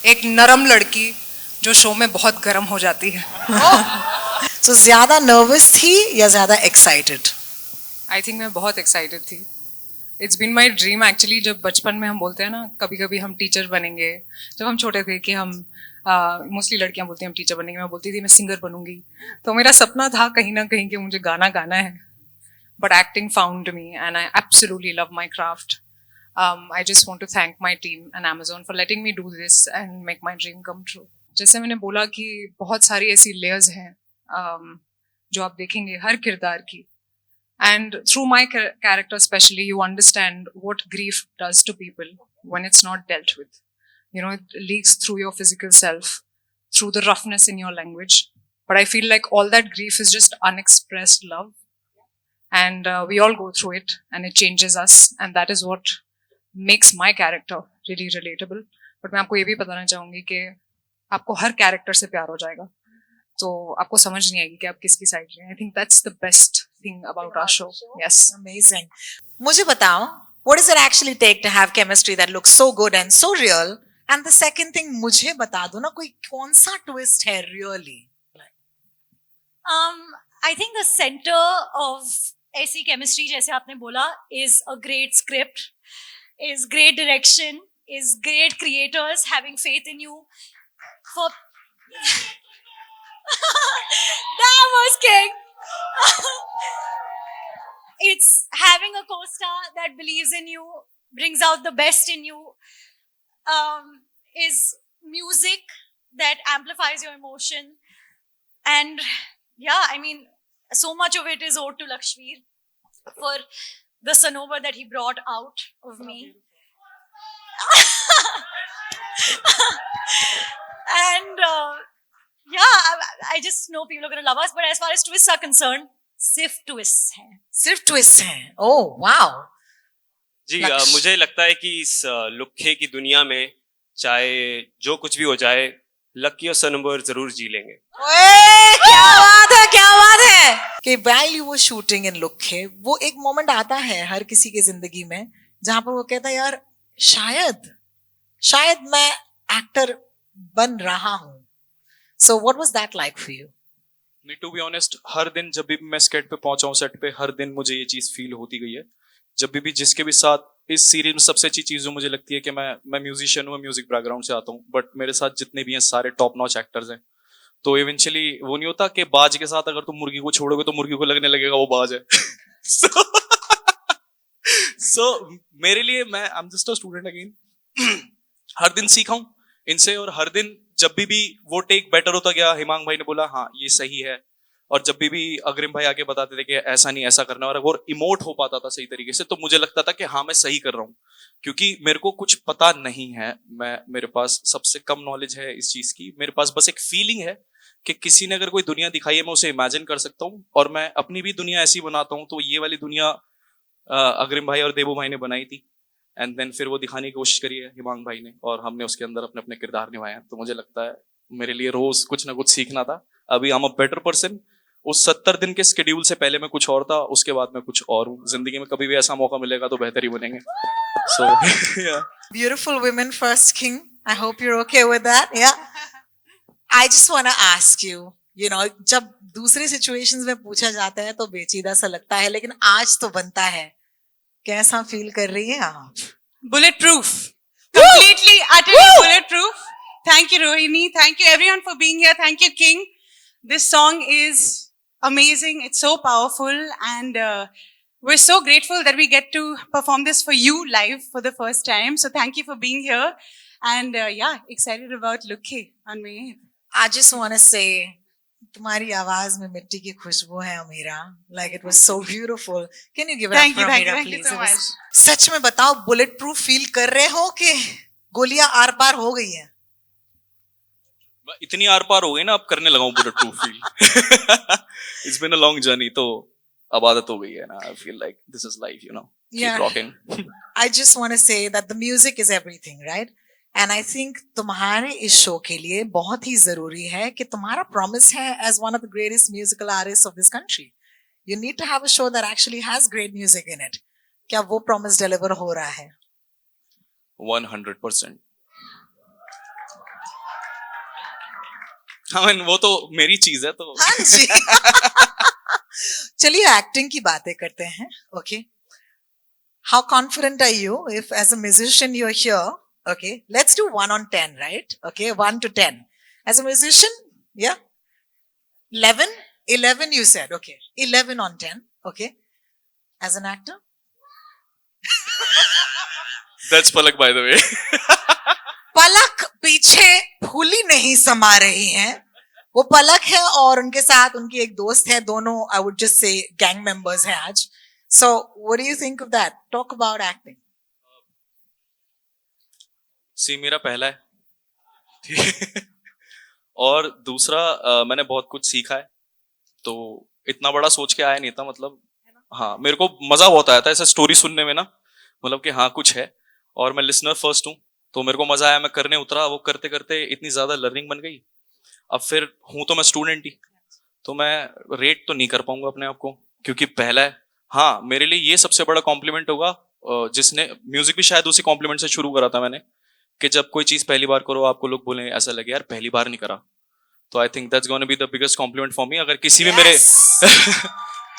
एक नरम लड़की जो शो में बहुत गर्म हो जाती है. So ज्यादा नर्वस थी या ज्यादा एक्साइटेड? आई थिंक मैं बहुत एक्साइटेड थी. It's been my dream actually. जब बचपन में हम बोलते हैं ना कभी कभी हम टीचर बनेंगे, जब हम छोटे थे कि हम मोस्टली लड़कियां बोलती हैं हम टीचर बनेंगे, मैं बोलती थी मैं सिंगर बनूंगी. तो मेरा सपना था कहीं ना कहीं कि मुझे गाना गाना है. But acting found me and I absolutely love my craft. I just want to thank my team and Amazon for letting me do this and make my dream come true. जैसे मैंने बोला कि बहुत सारी ऐसी लेयर्स हैं जो आप देखेंगे हर किरदार की. And through my character especially, you understand what grief does to people when it's not dealt with. You know, it leaks through your physical self, through the roughness in your language. But I feel like all that grief is just unexpressed love. And we all go through it and it changes us. And that is what makes my character really relatable. But मैं आपको ये भी बताना चाहूंगी कि आपको हर character से प्यार हो जाएगा, तो आपको समझ नहीं आएगी कि आप किसकी साइड में. I think that's the best thing about our show. Yes. Amazing. मुझे बताओ, what does it actually take to have chemistry that looks so good and so real? And the second thing, मुझे बता दो ना कोई कौन सा twist है really? I think the center of ऐसी chemistry जैसे आपने बोला is a great script, is great direction, is great creators having faith in you. For that was king. It's having a co-star that believes in you, brings out the best in you. Is music that amplifies your emotion, and yeah, I mean, so much of it is owed to Lakshmir for the Sanovar that he brought out of me. And yeah, I just know people are going to love us. But as far as twists are concerned, सिर्फ twists हैं. सिर्फ twists हैं. Oh wow. जी लक्ष्य। मुझे लगता है कि इस लुक्खे की दुनिया में चाहे जो कुछ भी हो जाए, लक्की और सनोवर जरूर जी लेंगे. ओए, क्या बात है, क्या बात है. कि while you were shooting in लुक्खे, वो एक मोमेंट आता है हर किसी की जिंदगी में जहां पर वो कहता है यार शायद मैं एक्टर बन रहा हूं. So what was that like for you? नहीं, टू बी ऑनेस्ट, हर दिन जब भी मैं स्केट पे पहुंचा हूँ, सेट पे, हर दिन मुझे ये चीज फील होती गई है. जब भी जिसके भी साथ इस सीरीज में सबसे अच्छी चीज जो मुझे लगती है कि मैं म्यूजिशियन हूँ, म्यूजिक बैकग्राउंड से आता हूँ, बट मेरे साथ जितने भी हैं सारे टॉप नॉच एक्टर्स हैं. तो इवेंचुअली वो नहीं होता कि बाज के साथ अगर तुम मुर्गी को छोड़ोगे तो मुर्गी को लगने लगेगा वो बाज है. सो मेरे लिए मैं I am just a student again. हर दिन सीखा हूँ इनसे, और हर दिन जब भी वो टेक बेटर होता गया, हिमांग भाई ने बोला हाँ ये सही है, और जब भी अग्रिम भाई आके बताते थे कि ऐसा नहीं ऐसा करना, और इमोट हो पाता था सही तरीके से, तो मुझे लगता था कि हाँ मैं सही कर रहा हूँ, क्योंकि मेरे को कुछ पता नहीं है. मेरे पास सबसे कम नॉलेज है इस चीज की. मेरे पास बस एक फीलिंग है कि किसी ने अगर कोई दुनिया दिखाई है मैं उसे इमेजिन कर सकता हूँ, और मैं अपनी भी दुनिया ऐसी बनाता हूँ. तो ये वाली दुनिया अग्रिम भाई और देबू भाई ने बनाई थी, एंड देन फिर वो दिखाने की कोशिश करी है हिमांग भाई ने, और हमने उसके अंदर अपने अपने किरदार निभाए हैं. तो मुझे लगता है मेरे लिए रोज कुछ ना कुछ सीखना था. अभी I am a better person. उस 70 दिन के स्केड्यूल से पहले मैं कुछ और था, उसके बाद मैं कुछ और हूँ. जिंदगी में कभी भी ऐसा मौका मिलेगा तो बेहतर ही बनेंगे. So yeah. Beautiful women first, King. I hope you're okay with that. Yeah. I just want to ask you, you know, जब दूसरी situations में पूछा जाता है तो बेचीदा सा लगता है, लेकिन आज तो बनता है. कैसा फील कर रही है आप? Bulletproof. Completely, utterly bulletproof. Thank you, Rohini. Thank you, everyone, for being here. Thank you, King. This song is amazing. It's so powerful. And we're so grateful that we get to perform this for you live for the first time. So thank you for being here. And yeah, excited about Lukhe on May 8th. I just want to say, तुम्हारी आवाज में मिट्टी की खुशबू है अमीरा. Like it was so beautiful. Can you give it Thank up you, for thank Ameera, you, thank you please? so It was- much. सच में बताओ, bullet proof feel कर रहे हो कि गोलियां आर पार हो गई हैं? इतनी आर पार हो गई ना, अब करने लगा हूँ bullet proof feel. It's been a long journey, तो अब आदत हो गई है ना. I feel like this is life, you know. Yeah. Keep rocking. I just want to say that the music is everything, right? And I think तुम्हारे इस show के लिए बहुत ही जरूरी है कि तुम्हारा प्रॉमिस है as one of the greatest musical artists of this country. You need to have a show that actually has great music in it. क्या वो प्रॉमिस डिलीवर हो रहा है? 100%. I mean, वो तो मेरी चीज है तो हाँ जी चलिए एक्टिंग की बातें करते हैं okay how confident are you if as a musician you are here okay let's do 1 on 10 right okay 1 to 10 as a musician या 11 you said okay 11 on 10 okay as an actor That's Palak, by the way. पलक पीछे फूली नहीं समा रही हैं वो पलक है और उनके साथ उनकी एक दोस्त है दोनों I would just say gang members हैं आज so what do you think of that talk about acting see मेरा पहला है ठीक है और दूसरा मैंने बहुत कुछ सीखा है तो इतना बड़ा सोच के आया नहीं था मतलब हाँ मेरे को मजा बहुत आया था ऐसा स्टोरी सुनने में ना मतलब कि हाँ कुछ है और मैं लिसनर फर्स्ट हूँ तो मेरे को मजा आया मैं करने उतरा वो करते करते इतनी ज्यादा लर्निंग बन गई अब फिर हूं तो मैं स्टूडेंट ही तो मैं रेट तो नहीं कर पाऊंगा अपने आप को क्योंकि पहला है हाँ मेरे लिए ये सबसे बड़ा कॉम्प्लीमेंट होगा जिसने म्यूजिक भी शायद उसी कॉम्प्लीमेंट से शुरू करा था मैंने कि जब कोई चीज पहली बार करो आपको लोग बोले ऐसा लगे यार पहली बार नहीं करा तो आई think that's gonna be the biggest complement for me अगर किसी भी मेरे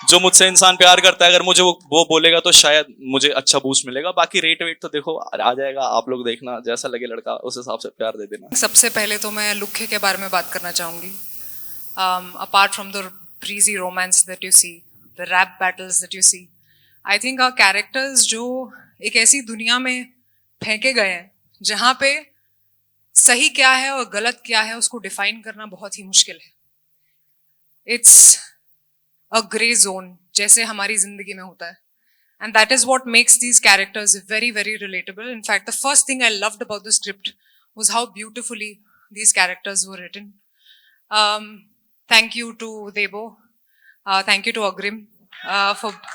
जो मुझसे इंसान प्यार करता है अगर मुझे वो बोलेगा तो शायद मुझे अच्छा बूस्ट मिलेगा बाकी रेट वेट तो देखो आ जाएगा आप लोग देखना जैसा लगे लड़का उस हिसाब से प्यार दे देना सबसे पहले तो मैं लुखे के बारे में बात करना चाहूँगी apart from the breezy romance that you see, the rap battles that you see, I think our characters जो एक ऐसी दुनिया में फेंके गए हैं जहाँ पे सही क्या है और गलत क्या है उसको डिफाइन करना बहुत ही मुश्किल है. इट्स अ ग्रे जोन जैसे हमारी जिंदगी में होता है. And that is what makes these characters very, very relatable. In fact, the first thing I loved about the script was how beautifully these characters were written. Thank you to Debo. Thank you to Agrim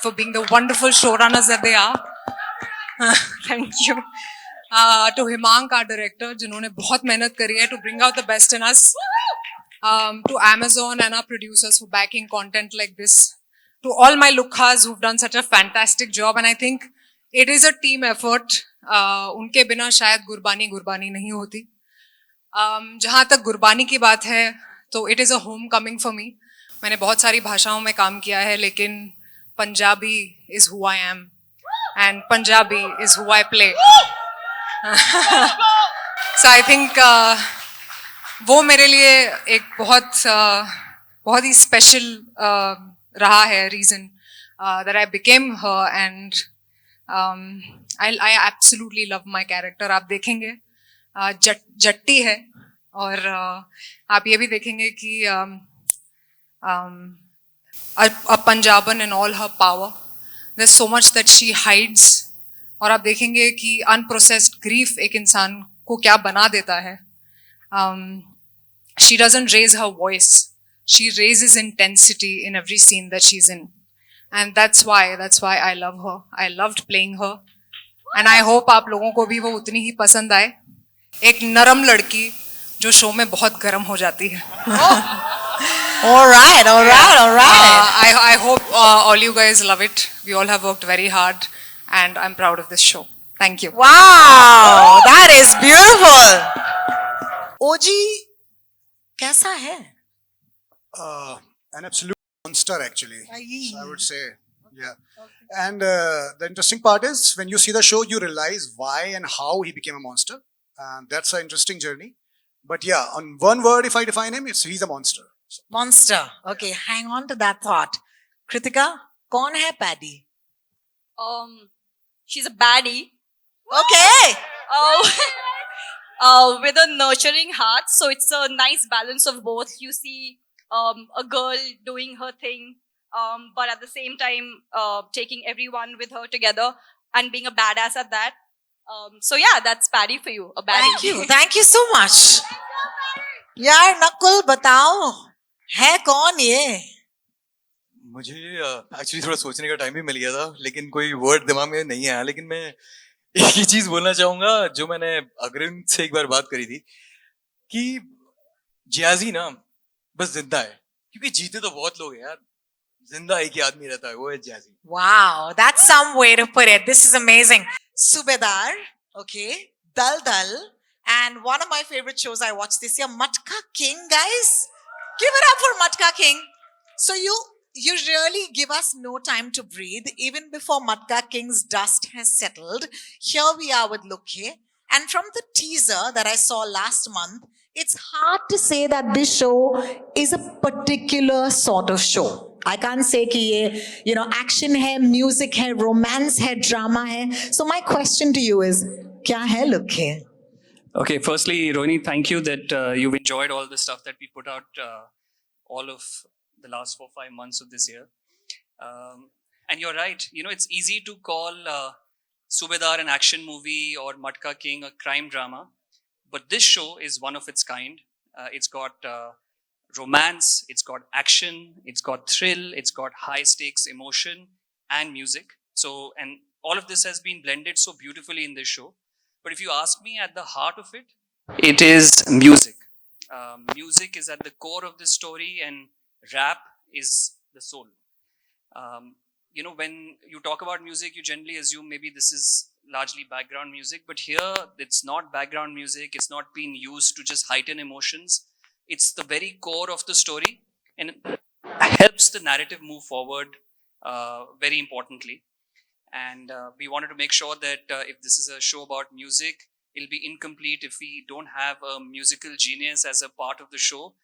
for being the wonderful showrunners that they are. Thank you. To Himang, our director, जिन्होंने बहुत मेहनत करी है to bring out the best in us. To Amazon and our producers for backing content like this. To all my Lukhas who've done such a fantastic job, and I think it is a team effort. उनके बिना शायद गुरबानी नहीं होती. जहाँ तक गुरबानी की बात है तो it is a homecoming for me. मैंने बहुत सारी भाषाओं में काम किया है लेकिन Punjabi is who I am and Punjabi is who I play. So I think वो मेरे लिए एक बहुत ही special रहा है reason that I became her and I absolutely love my character. आप देखेंगे जट्टी है और आप ये भी देखेंगे कि a Punjaban in all her power. There's so much that she hides. और आप देखेंगे कि unprocessed grief एक इंसान को क्या बना देता है. She doesn't raise her voice. She raises intensity in every scene that she's in. And that's why I love her. I loved playing her. And I hope आप लोगों को भी वो उतनी ही पसंद आए. एक नरम लड़की जो शो में बहुत गर्म हो जाती है. all right. I hope all you guys love it. We all have worked very hard and I'm proud of this show. Thank you. Wow, that is beautiful. ओजी कैसा है? An absolute monster, actually. Aye. So I would say, yeah. And the interesting part is when you see the show, you realize why and how he became a monster. And that's an interesting journey. But yeah, on one word, if I define him, he's a monster. Monster. Okay, hang on to that thought. Kritika, कौन है Paddy? She's a baddie. Okay. With a nurturing heart, so it's a nice balance of both. You see a girl doing her thing, but at the same time taking everyone with her together and being a badass at that. So yeah, that's Paddy for you, a baddie. Thank you so much. यार नकुल बताओ है कौन ये? मुझे actually थोड़ा सोचने का time भी मिल गया था लेकिन कोई वर्ड दिमाग में नहीं आया लेकिन मैं एक ही चीज बोलना चाहूंगा जो मैंने अग्रिम से एक बार बात करी थी कि जियाजी ना बस जिंदा है क्योंकि जीते तो बहुत लोग हैं यार जिंदा एक ही आदमी रहता है वो है Jiyaji. Wow, that's some way to put it. This is amazing. Subedar, okay, Dal And one of my favorite shows I watched this year, Matka King, guys. Give it up for Matka King. So you really give us no time to breathe. Even before Matka King's dust has settled, here we are with Lukhe. And from the teaser that I saw last month, it's hard to say that this show is a particular sort of show. I can't say कि ये, action है, music है, romance है, drama है. So my question to you is, क्या है Lukhe? Okay, firstly, Rohini, thank you that you've enjoyed all the stuff that we put out all of the last 4-5 months of this year. And you're right, it's easy to call Subedar an action movie or Matka King a crime drama, but this show is one of its kind. It's got romance, it's got action, it's got thrill, it's got high stakes emotion and music. So, and all of this has been blended so beautifully in this show. But if you ask me, at the heart of it, it is music. Music is at the core of this story, and rap is the soul. When you talk about music, you generally assume maybe this is largely background music, but here it's not background music. It's not being used to just heighten emotions. It's the very core of the story, and helps the narrative move forward very importantly. And we wanted to make sure that if this is a show about music, it'll be incomplete if we don't have a musical genius as a part of the show.